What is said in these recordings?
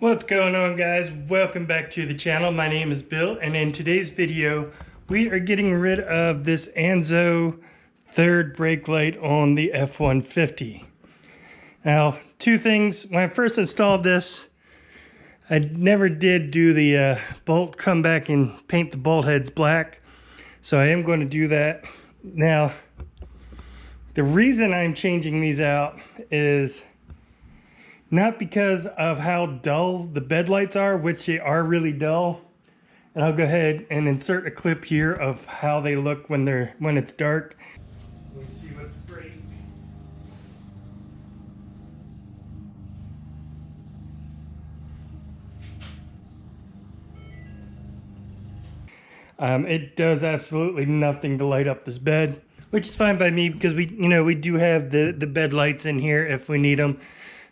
What's going on, guys? Welcome back to the channel. My name is Bill, and in today's video we are getting rid of this Anzo third brake light on the F150. Now, two things. When I first installed this, I never did do the bolt come back and paint the bolt heads black, so I am going to do that. Now, the reason I'm changing these out is not because of how dull the bed lights are, which they are really dull. And I'll go ahead and insert a clip here of how they look when it's dark. Let me see what the brake. It does absolutely nothing to light up this bed, which is fine by me because we do have the bed lights in here if we need them.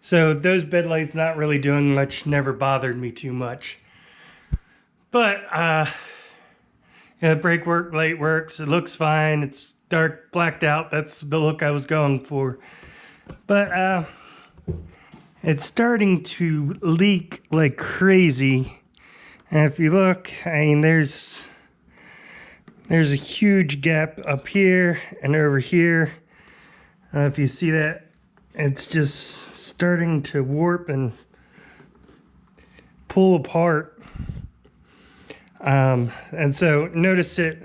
So those bed lights not really doing much, never bothered me too much. But yeah, brake light works. It looks fine. It's dark, blacked out. That's the look I was going for. But it's starting to leak like crazy. And if you look, I mean, there's a huge gap up here and over here. If you see that, it's just starting to warp and pull apart. And so notice it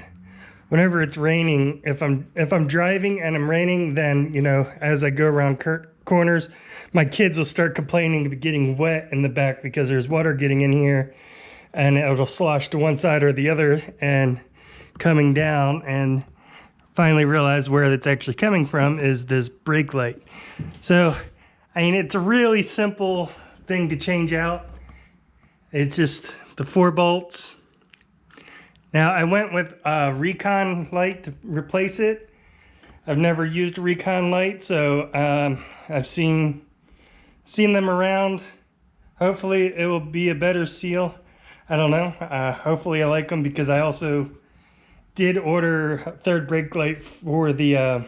whenever it's raining. If I'm driving and I'm raining, then as I go around corners, my kids will start complaining of getting wet in the back because there's water getting in here, and it'll slosh to one side or the other and coming down, and finally realize where it's actually coming from is this brake light. So I mean, it's a really simple thing to change out. It's just the 4 bolts. Now I went with a Recon light to replace it. I've never used a Recon light, so I've seen them around. Hopefully it will be a better seal. I don't know. Hopefully I like them, because I also did order a third brake light for the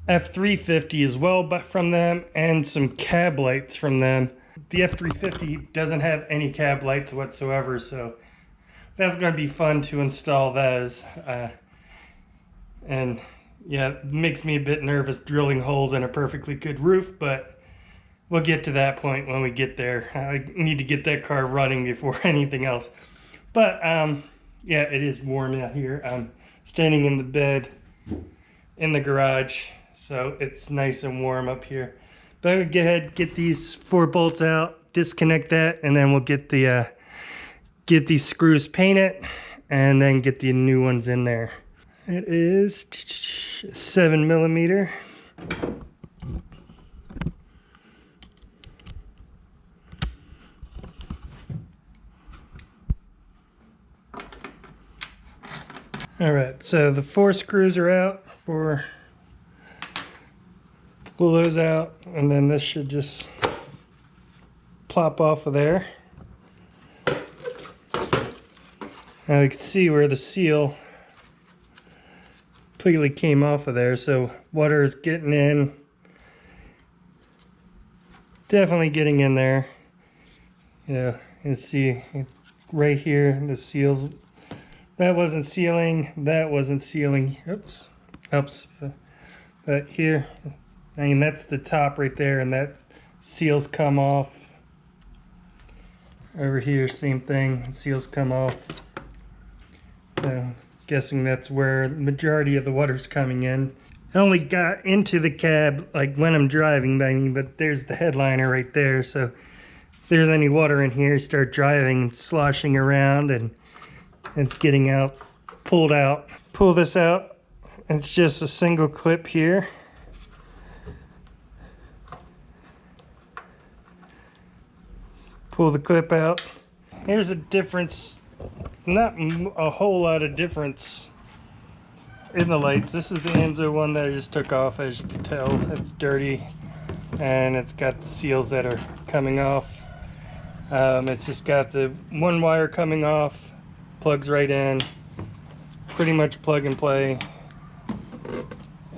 F350 as well, but from them, and some cab lights from them. The F350 doesn't have any cab lights whatsoever, so that's going to be fun to install those. And yeah, it makes me a bit nervous drilling holes in a perfectly good roof, but we'll get to that point when we get there. I need to get that car running before anything else. But yeah, it is warm out here. I'm standing in the bed in the garage, so it's nice and warm up here. But I'm gonna go ahead, get these 4 bolts out, disconnect that, and then we'll get these screws painted, and then get the new ones in there. It is 7mm. All right, so the 4 screws are out. Pull those out, and then this should just plop off of there. Now you can see where the seal completely came off of there, so water is getting in. Definitely getting in there. You can see right here the seals. That wasn't sealing. That wasn't sealing. Oops. But here, I mean, that's the top right there, and that seals come off. Over here, same thing, seals come off. So, guessing that's where the majority of the water's coming in. I only got into the cab like when I'm driving, but there's the headliner right there. So if there's any water in here, start driving and sloshing around, and it's getting out, pulled out. Pull this out. It's just a single clip here. Pull the clip out. Here's a difference, not a whole lot of difference in the lights. This is the Anzo one that I just took off. As you can tell, it's dirty, and it's got the seals that are coming off. It's just got the one wire coming off, plugs right in, pretty much plug and play.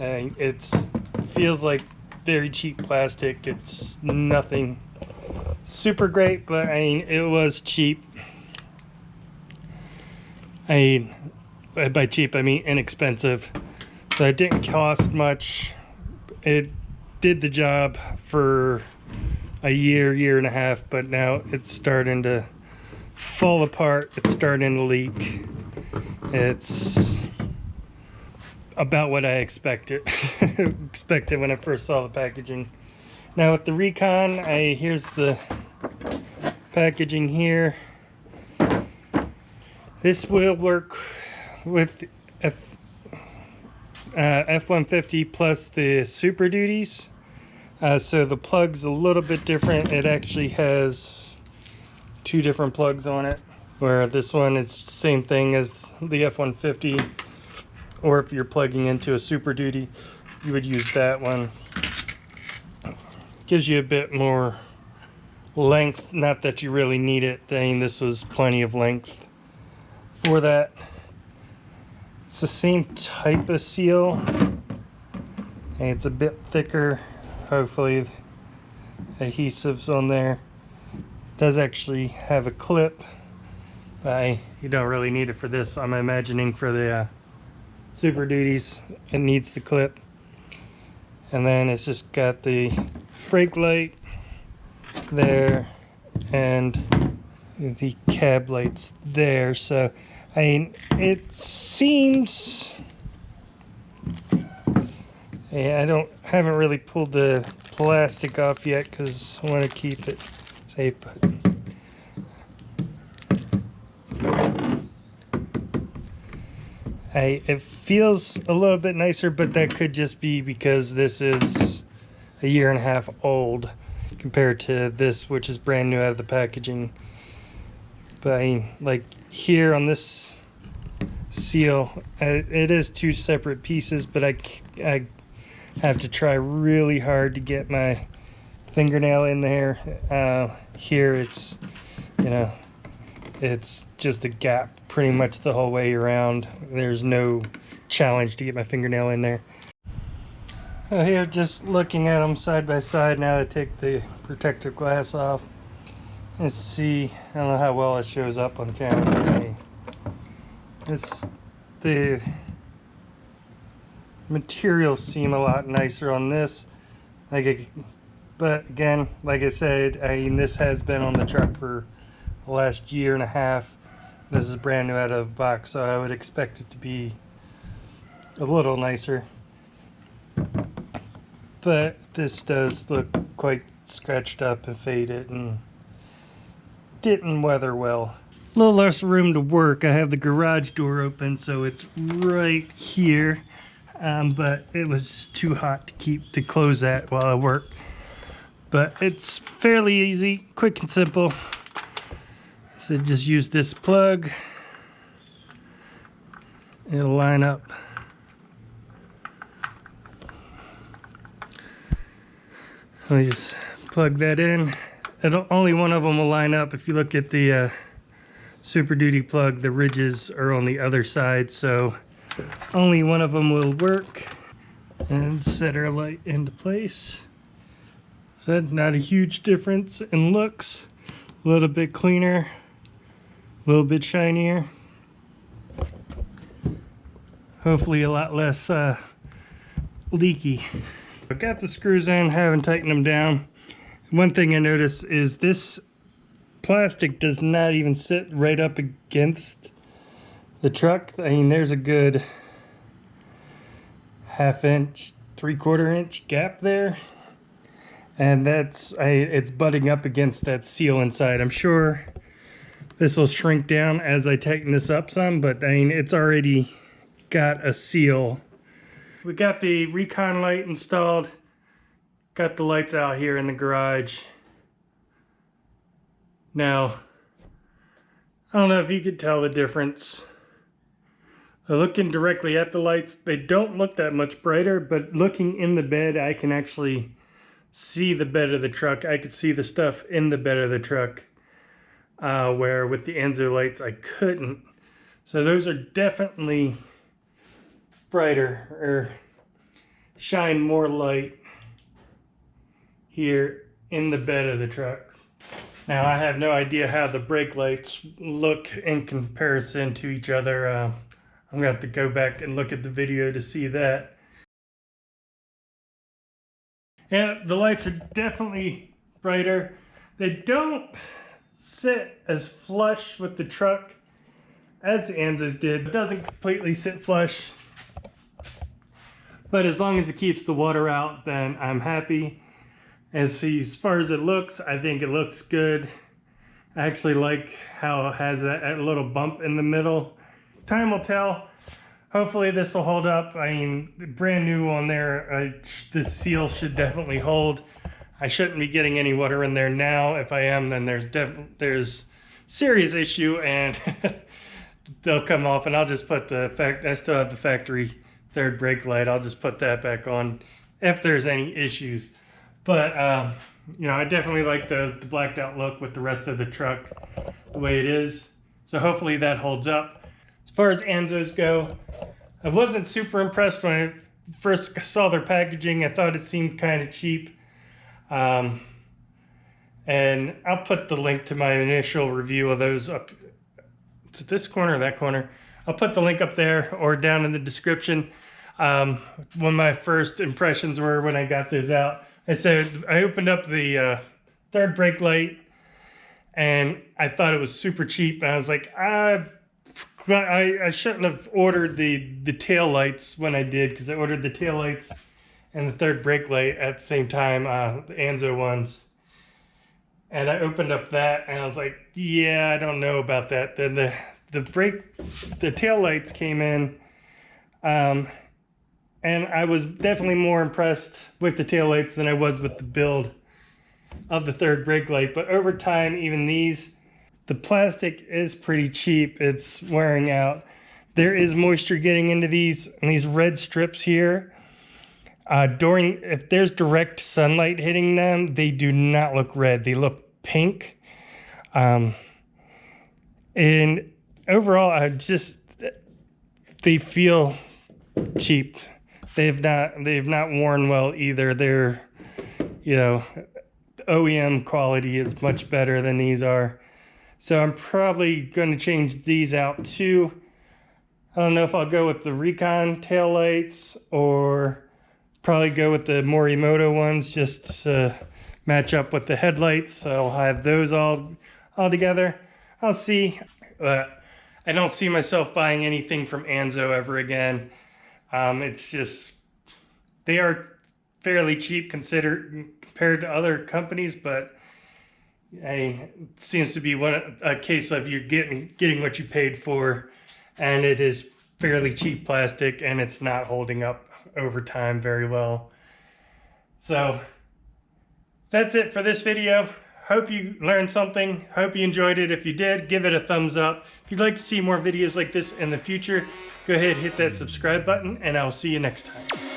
And it feels like very cheap plastic. It's nothing super great, but I mean, it was cheap. I mean, by cheap, I mean inexpensive. So it didn't cost much. It did the job for a year and a half, but now it's starting to fall apart. It's starting to leak. It's about what I expected when I first saw the packaging. Now with the Recon, here's the packaging here. This will work with F150 plus the Super Duties. So the plug's a little bit different. It actually has 2 different plugs on it, where this one is the same thing as the F150, or if you're plugging into a Super Duty, you would use that one. Gives you a bit more length, not that you really need it. I mean, this was plenty of length for that. It's the same type of seal, and it's a bit thicker. Hopefully adhesives on there. It does actually have a clip. You don't really need it for this. I'm imagining for the Super Duties it needs the clip. And then it's just got the brake light there and the cab lights there. So I mean, it seems, yeah, haven't really pulled the plastic off yet because I want to keep it safe. But it feels a little bit nicer, but that could just be because this is a year and a half old compared to this, which is brand new out of the packaging. But I mean, like here on this seal, it is 2 separate pieces, but I have to try really hard to get my fingernail in there. Here it's, you know, it's just a gap pretty much the whole way around. There's no challenge to get my fingernail in there. Here, just looking at them side by side now, I take the protective glass off and see. I don't know how well it shows up on camera. The materials seem a lot nicer on this. But again, like I said, I mean, this has been on the truck for the last year and a half. This is brand new out of the box, so I would expect it to be a little nicer. But this does look quite scratched up and faded and didn't weather well. A little less room to work. I have the garage door open, so it's right here. But it was too hot to close that while I work. But it's fairly easy, quick and simple. So just use this plug. It'll line up. Let me just plug that in. Only one of them will line up. If you look at the Super Duty plug, the ridges are on the other side, so only one of them will work. And set our light into place. So not a huge difference in looks. A little bit cleaner, a little bit shinier. Hopefully a lot less leaky. I got the screws in, haven't tightened them down. One thing I noticed is this plastic does not even sit right up against the truck. I mean, there's a good 1/2 inch, 3/4 inch gap there. And it's butting up against that seal inside. I'm sure this will shrink down as I tighten this up some, but I mean, it's already got a seal. We got the Recon light installed. Got the lights out here in the garage. Now, I don't know if you could tell the difference. Looking directly at the lights, they don't look that much brighter, but looking in the bed, I can actually see the bed of the truck. I could see the stuff in the bed of the truck, where with the Anzo lights, I couldn't. So those are definitely brighter, or shine more light here in the bed of the truck. Now I have no idea how the brake lights look in comparison to each other. I'm gonna have to go back and look at the video to see that. Yeah, the lights are definitely brighter. They don't sit as flush with the truck as the Anzos did. It doesn't completely sit flush, but as long as it keeps the water out, then I'm happy. As far as it looks, I think it looks good. I actually like how it has that little bump in the middle. Time will tell. Hopefully this will hold up. I mean, brand new on there, the seal should definitely hold. I shouldn't be getting any water in there now. If I am, then there's serious issue, and they'll come off, and I'll just put I still have the factory third brake light. I'll just put that back on if there's any issues. But you know, I definitely like the blacked out look with the rest of the truck the way it is. So hopefully that holds up. As far as Anzos go, I wasn't super impressed when I first saw their packaging. I thought it seemed kind of cheap. And I'll put the link to my initial review of those up to this corner or that corner. I'll put the link up there or down in the description. One of my first impressions were when I got those out. I opened up the third brake light and I thought it was super cheap. And I was like, I shouldn't have ordered the tail lights when I did, because I ordered the tail lights and the third brake light at the same time, the Anzo ones. And I opened up that and I was like, yeah, I don't know about that. Then the tail lights came in, and I was definitely more impressed with the taillights than I was with the build of the third brake light. But over time, even the plastic is pretty cheap. It's wearing out. There is moisture getting into these, and these red strips here. If there's direct sunlight hitting them, they do not look red. They look pink. And overall, they feel cheap. They've not worn well either. They're, you know, OEM quality is much better than these are. So I'm probably going to change these out too. I don't know if I'll go with the Recon taillights or probably go with the Morimoto ones just to match up with the headlights. So I'll have those all together. I'll see. I don't see myself buying anything from Anzo ever again. It's just, they are fairly cheap compared to other companies, but it seems to be a case of you getting what you paid for, and it is fairly cheap plastic, and it's not holding up over time very well. So that's it for this video. Hope you learned something. Hope you enjoyed it. If you did, give it a thumbs up. If you'd like to see more videos like this in the future, go ahead and hit that subscribe button, and I'll see you next time.